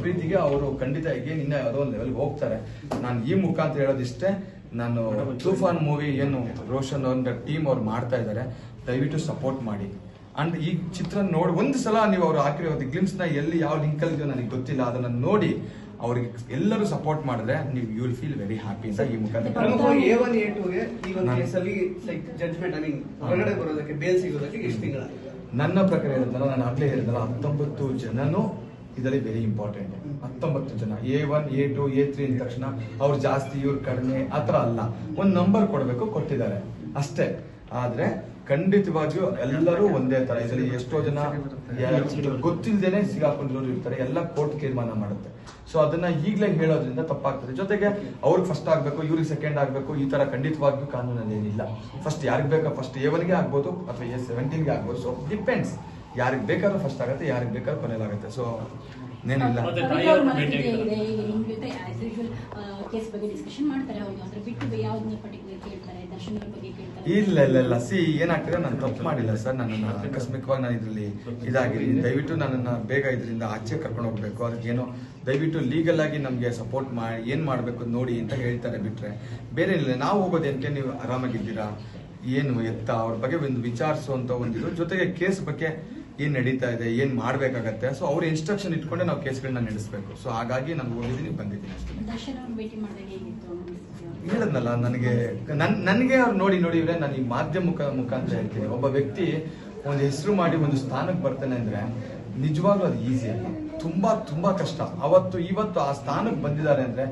ಪ್ರೀತಿಗೆ ಅವರು ಖಂಡಿತ ಈಗೇನು ಇನ್ನ ಯಾವುದೋ ಒಂದು ಲೆವೆಲ್ಗೆ ಹೋಗ್ತಾರೆ. ನಾನು ಈ ಮುಖಾಂತರ ಹೇಳೋದಿಷ್ಟೇ, ನಾನು ತೂಫಾನ್ ಮೂವಿ ಏನು ರೋಷನ್ ಅವ್ರ ಟೀಮ್ ಅವ್ರು ಮಾಡ್ತಾ ಇದ್ದಾರೆ, ದಯವಿಟ್ಟು ಸಪೋರ್ಟ್ ಮಾಡಿ. ಅಂಡ್ ಈ ಚಿತ್ರ ನೋಡಿ ಒಂದು ಸಲ ನೀವು ಅವ್ರು ಹಾಕಿರೋ ಗ್ಲಿಮ್ಸ್ ನ ಎಲ್ಲಿ ಯಾವ ಲಿಂಕ್ ಅಲ್ಲಿ ನನಗೆ ಗೊತ್ತಿಲ್ಲ, ಅದನ್ನ ನೋಡಿ ಅವ್ರಿಗೆ ಎಲ್ಲರೂ ಸಪೋರ್ಟ್ ಮಾಡಿದ್ರೆ ನೀವು you will feel very happy ಅಂತ ಈ ಮುಖಾಂತರ. A1 A2ಗೆ ಈ ಒಂದು ಕೇಸಲ್ಲಿ ಲೈಕ್ ಜಡ್ಜ್ಮೆಂಟ್ ಐ ಮೀನ್ ಹೊರಗಡೆ ಬರೋದಕ್ಕೆ ಬೇಲ್ ಸಿಗೋದಕ್ಕೆ ಎಷ್ಟು ತಿಂಗಳಾಗಿದೆ? ನನ್ನ ಪ್ರಕಾರ ಹೇಳಿದ್ನಲ್ಲ, ನಾನು ಆಗ್ಲೇ ಹೇಳಿದ್ನಲ್ಲ, 19 ಜನನು ಇದರಲ್ಲಿ ವೆರಿ ಇಂಪಾರ್ಟೆಂಟ್. 19 ಜನ A1 A2 A3 ಅಂದ ತಕ್ಷಣ ಅವ್ರು ಜಾಸ್ತಿ ಇವ್ರು ಕಡಿಮೆ ಆತರ ಅಲ್ಲ, ಒಂದು ನಂಬರ್ ಕೊಡಬೇಕು, ಕೊಟ್ಟಿದ್ದಾರೆ ಅಷ್ಟೇ. ಆದ್ರೆ ಖಂಡಿತವಾಗಿಯೂ ಎಲ್ಲರೂ ಒಂದೇ ತರ. ಇದರಲ್ಲಿ ಎಷ್ಟೋ ಜನ ಗೊತ್ತಿಲ್ಲದೇನೆ ಸಿಗಾಕೊಂಡಿರೋರು ಇರ್ತಾರೆ, ಎಲ್ಲ ಕೋರ್ಟ್ ತೀರ್ಮಾನ ಮಾಡುತ್ತೆ. ಸೊ ಅದನ್ನ ಈಗಲೇ ಹೇಳೋದ್ರಿಂದ ತಪ್ಪಾಗ್ತದೆ. ಜೊತೆಗೆ ಅವ್ರಿಗೆ ಫಸ್ಟ್ ಆಗ್ಬೇಕು, ಇವ್ರಿಗೆ ಸೆಕೆಂಡ್ ಆಗ್ಬೇಕು, ಈ ತರ ಖಂಡಿತವಾಗಿಯೂ ಕಾನೂನಲ್ಲಿ ಏನಿಲ್ಲ. ಫಸ್ಟ್ ಯಾರಿಗೆ ಬೇಕಾ, ಫಸ್ಟ್ A1ಗೆ ಆಗ್ಬೋದು ಅಥವಾ A17ಗೆ ಆಗ್ಬೋದು. ಸೊ ಡಿಪೆಂಡ್ಸ್, ಯಾರಿಗೆ ಬೇಕಾದ್ರೂ ಫಸ್ಟ್ ಆಗುತ್ತೆ, ಯಾರಿಗೆ ಬೇಕಾದ್ರೂ ಕೊನೆಯಲಾಗುತ್ತೆ. ಸೊ ಏನಿಲ್ಲ. ಇಲ್ಲ ಇಲ್ಲ ಇಲ್ಲ, ಸಿ ಏನಾಗ್ತದೆ, ನಾನು ತಪ್ಪು ಮಾಡಿಲ್ಲ ಸರ್. ನನ್ನನ್ನು ಆಕಸ್ಮಿಕವಾಗಿ ನಾನು ಇದರಲ್ಲಿ ಇದಾಗಿದ್ದೀನಿ. ದಯವಿಟ್ಟು ನನ್ನನ್ನು ಬೇಗ ಇದರಿಂದ ಆಚೆ ಕರ್ಕೊಂಡು ಹೋಗ್ಬೇಕು. ಅದಕ್ಕೇನೋ ದಯವಿಟ್ಟು ಲೀಗಲ್ ಆಗಿ ನಮಗೆ ಸಪೋರ್ಟ್ ಮಾಡಿ ಏನ್ ಮಾಡಬೇಕು ನೋಡಿ ಅಂತ ಹೇಳ್ತಾರೆ, ಬಿಟ್ರೆ ಬೇರೆ ಇಲ್ಲ. ನಾವು ಹೋಗೋದೇನಕ್ಕೆ, ನೀವು ಆರಾಮಾಗಿದ್ದೀರಾ, ಏನು ಎತ್ತ ಅವ್ರ ಬಗ್ಗೆ ಒಂದು ವಿಚಾರಿಸುವಂತ ಒಂದಿದ್ರು, ಜೊತೆಗೆ ಕೇಸ್ ಬಗ್ಗೆ ಏನ್ ನಡೀತಾ ಇದೆ, ಏನ್ ಮಾಡ್ಬೇಕಾಗತ್ತೆ. ಸೊ ಅವ್ರ ಇನ್ಸ್ಟ್ರಕ್ಷನ್ ಇಟ್ಕೊಂಡೆ ನಾವು ಕೇಸ್ಗಳನ್ನ ನಡೆಸಬೇಕು. ಸೊ ಹಾಗಾಗಿ ನಾನು ಹೋಗಿದ್ದೀನಿ, ಬಂದಿದ್ದೀನಿ ಅಷ್ಟೇ. ಹೇಳದ್ನಲ್ಲ, ನನಗೆ ಅವ್ರು ನೋಡಿ ಇವ್ರೆ, ನಾನು ಈ ಮಾಧ್ಯಮ ಮುಖಾಂತರ ಹೇಳ್ತೀನಿ. ಒಬ್ಬ ವ್ಯಕ್ತಿ ಒಂದು ಹೆಸರು ಮಾಡಿ ಒಂದು ಸ್ಥಾನಕ್ಕೆ ಬರ್ತಾನೆ ಅಂದ್ರೆ ನಿಜವಾಗ್ಲೂ ಅದು ಈಸಿ ಅಲ್ಲ, ತುಂಬಾ ಕಷ್ಟ. ಇವತ್ತು ಆ ಸ್ಥಾನಕ್ಕೆ ಬಂದಿದ್ದಾರೆ ಅಂದ್ರೆ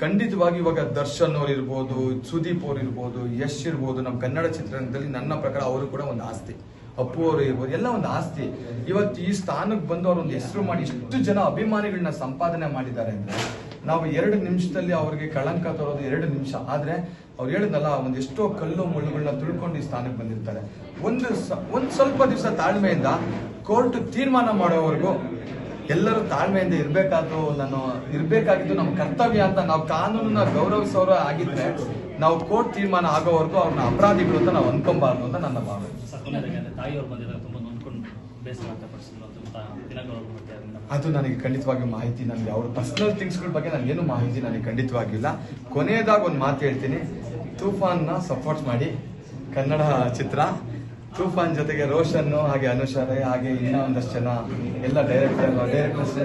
ಖಂಡಿತವಾಗಿ ಇವಾಗ ದರ್ಶನ್ ಅವ್ರು ಇರ್ಬೋದು, ಸುದೀಪ್ ಅವ್ರು ಇರ್ಬೋದು, ಯಶ್ ಇರ್ಬೋದು, ನಮ್ಮ ಕನ್ನಡ ಚಿತ್ರರಂಗದಲ್ಲಿ ನನ್ನ ಪ್ರಕಾರ ಅವರು ಕೂಡ ಒಂದು ಆಸ್ತಿ. ಅಪ್ಪು ಅವರು ಇರ್ಬೋದು, ಎಲ್ಲ ಒಂದು ಆಸ್ತಿ. ಇವತ್ತು ಈ ಸ್ಥಾನಕ್ಕೆ ಬಂದು ಅವ್ರು ಒಂದು ಹೆಸರು ಮಾಡಿ ಇಷ್ಟು ಜನ ಅಭಿಮಾನಿಗಳನ್ನ ಸಂಪಾದನೆ ಮಾಡಿದ್ದಾರೆ ಅಂದ್ರೆ ನಾವು 2 ನಿಮಿಷದಲ್ಲಿ ಅವ್ರಿಗೆ ಕಳಂಕ ತರೋದು 2 ನಿಮಿಷ. ಆದ್ರೆ ಅವ್ರು ಹೇಳಿದ್ನಲ್ಲ, ಒಂದೆಷ್ಟೋ ಕಲ್ಲು ಮುಳ್ಳುಗಳನ್ನ ತುಳ್ಕೊಂಡು ಈ ಸ್ಥಾನಕ್ಕೆ ಬಂದಿರ್ತಾರೆ. ಒಂದ್ ಸ್ವಲ್ಪ ದಿವಸ ತಾಳ್ಮೆಯಿಂದ ಕೋರ್ಟ್ ತೀರ್ಮಾನ ಮಾಡೋವರೆಗೂ ಎಲ್ಲರೂ ತಾಳ್ಮೆಯಿಂದ ಇರ್ಬೇಕಾಗಿದ್ದು ನಮ್ಮ ಕರ್ತವ್ಯ ಅಂತ. ನಾವು ಕಾನೂನನ್ನ ಗೌರವಿಸೋರು ಆಗಿದ್ರೆ ನಾವು ಕೋರ್ಟ್ ತೀರ್ಮಾನ ಆಗೋವರೆಗೂ ಅವ್ರನ್ನ ಅಪರಾಧಿಗಳು ಅಂತ ನಾವು ಅನ್ಕೊಂಬಾರ್ದು ಅಂತ ನನ್ನ ಭಾವನೆ. ಅದು ನನಗೆ ಖಂಡಿತವಾಗಿಯೂ ಮಾಹಿತಿ, ನನಗೆ ಅವ್ರ ಪರ್ಸನಲ್ ಥಿಂಗ್ಸ್ಗಳ ಬಗ್ಗೆ ನನಗೇನು ಮಾಹಿತಿ ನನಗೆ ಖಂಡಿತವಾಗಿಲ್ಲ. ಕೊನೆಯದಾಗ ಒಂದು ಮಾತು ಹೇಳ್ತೀನಿ, ತೂಫಾನ್ನ ಸಪೋರ್ಟ್ ಮಾಡಿ. ಕನ್ನಡ ಚಿತ್ರ ತೂಫಾನ್ ಜೊತೆಗೆ ರೋಷನ್, ಹಾಗೆ ಅನುಷಾರೆ, ಹಾಗೆ ಇನ್ನೂ ಒಂದಷ್ಟು ಜನ ಎಲ್ಲ ಡೈರೆಕ್ಟರ್ಸ್